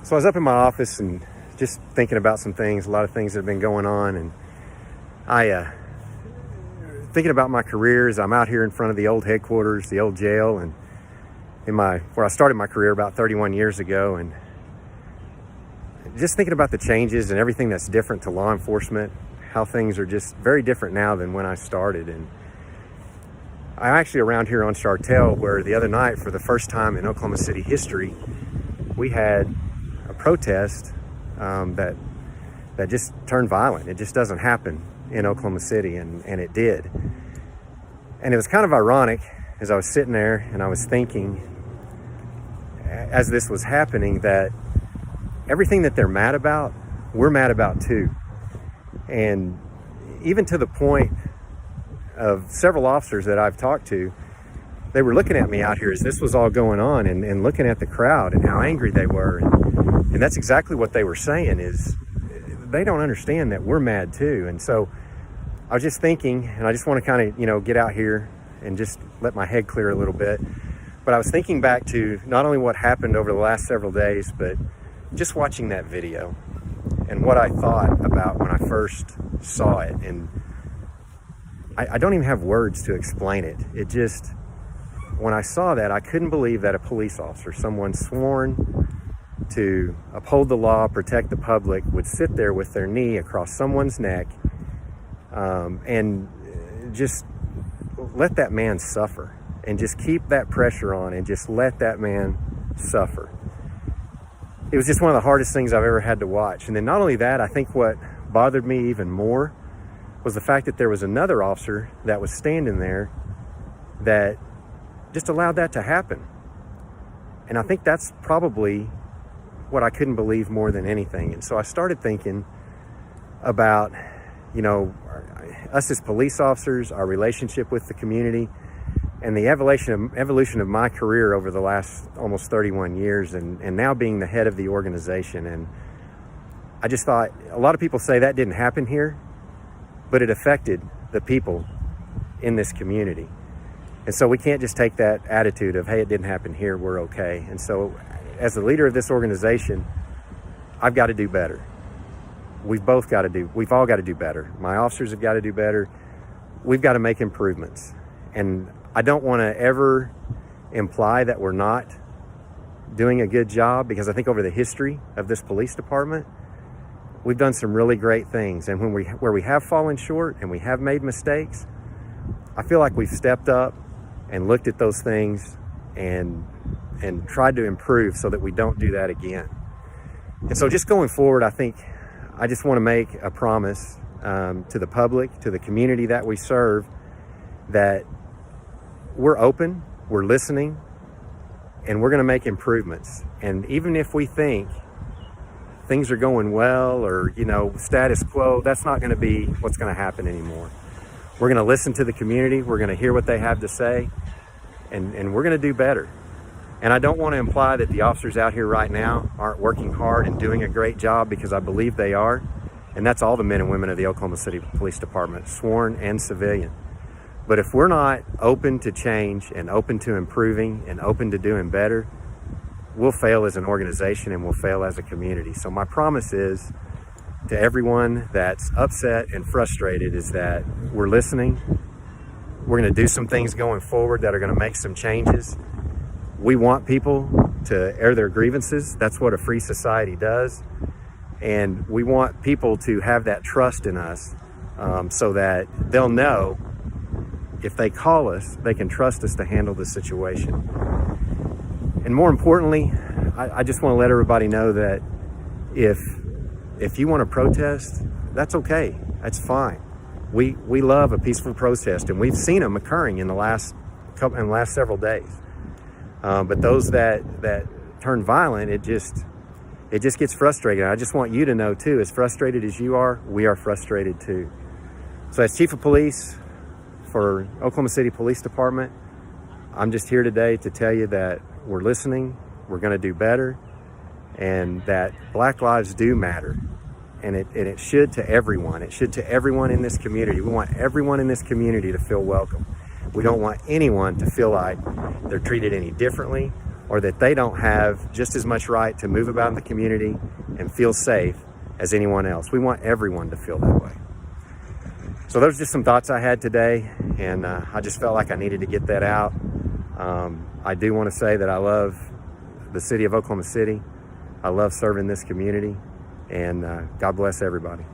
So I was up in my office and just thinking about some things, a lot of things that have been going on, and thinking about my career as I'm out here in front of the old headquarters, the old jail, and where I started my career about 31 years ago, and just thinking about the changes and everything that's different to law enforcement, how things are just very different now than when I started. And I'm actually around here on Chartel, where the other night, for the first time in Oklahoma City history, we had a protest that just turned violent. It just doesn't happen in Oklahoma City, and it did. And it was kind of ironic as I was sitting there and I was thinking, as this was happening, that everything that they're mad about, we're mad about too. And even to the point of several officers that I've talked to, they were looking at me out here as this was all going on, and looking at the crowd and how angry they were. And that's exactly what they were saying, is they don't understand that we're mad too. And so I was just thinking, and I just want to kind of, get out here and just let my head clear a little bit. But I was thinking back to not only what happened over the last several days, but just watching that video and what I thought about when I first saw it. And I don't even have words to explain it. It just, when I saw that, I couldn't believe that a police officer, someone sworn to uphold the law, protect the public, would sit there with their knee across someone's neck and just let that man suffer, and just keep that pressure on and just let that man suffer. It was just one of the hardest things I've ever had to watch. And then not only that, I think what bothered me even more was the fact that there was another officer that was standing there that just allowed that to happen. And I think that's probably what I couldn't believe more than anything. And so I started thinking about, us as police officers, our relationship with the community, and the evolution of my career over the last almost 31 years, and now being the head of the organization. And I just thought, a lot of people say that didn't happen here, but it affected the people in this community. And so we can't just take that attitude of, hey, it didn't happen here, we're okay. And so as the leader of this organization, I've got to do better. We've all got to do better. My officers have got to do better. We've got to make improvements. And I don't want to ever imply that we're not doing a good job, because I think over the history of this police department, we've done some really great things. And where we have fallen short and we have made mistakes, I feel like we've stepped up and looked at those things and tried to improve so that we don't do that again. And so just going forward, I think I just want to make a promise to the public, to the community that we serve, that we're open, we're listening, and we're going to make improvements. And even if we think things are going well, or status quo, that's not going to be what's going to happen anymore. We're going to listen to the community, we're going to hear what they have to say, and we're going to do better. And I don't want to imply that the officers out here right now aren't working hard and doing a great job, because I believe they are. And that's all the men and women of the Oklahoma City Police Department, sworn and civilian. But if we're not open to change and open to improving and open to doing better, we'll fail as an organization and we'll fail as a community. So my promise is to everyone that's upset and frustrated is that we're listening. We're going to do some things going forward that are going to make some changes. We want people to air their grievances. That's what a free society does. And we want people to have that trust in us, so that they'll know if they call us, they can trust us to handle the situation. And more importantly, I just want to let everybody know that if you want to protest, that's okay. That's fine. We love a peaceful protest, and we've seen them occurring in the last several days. But those that turn violent, it just gets frustrating. I just want you to know too, as frustrated as you are, we are frustrated too. So as Chief of Police for Oklahoma City Police Department, I'm just here today to tell you that we're listening, we're going to do better, and that Black lives do matter. And it should to everyone. It should to everyone in this community. We want everyone in this community to feel welcome. We don't want anyone to feel like they're treated any differently or that they don't have just as much right to move about in the community and feel safe as anyone else. We want everyone to feel that way. So those are just some thoughts I had today, and I just felt like I needed to get that out. I do want to say that I love the city of Oklahoma City. I love serving this community, and God bless everybody.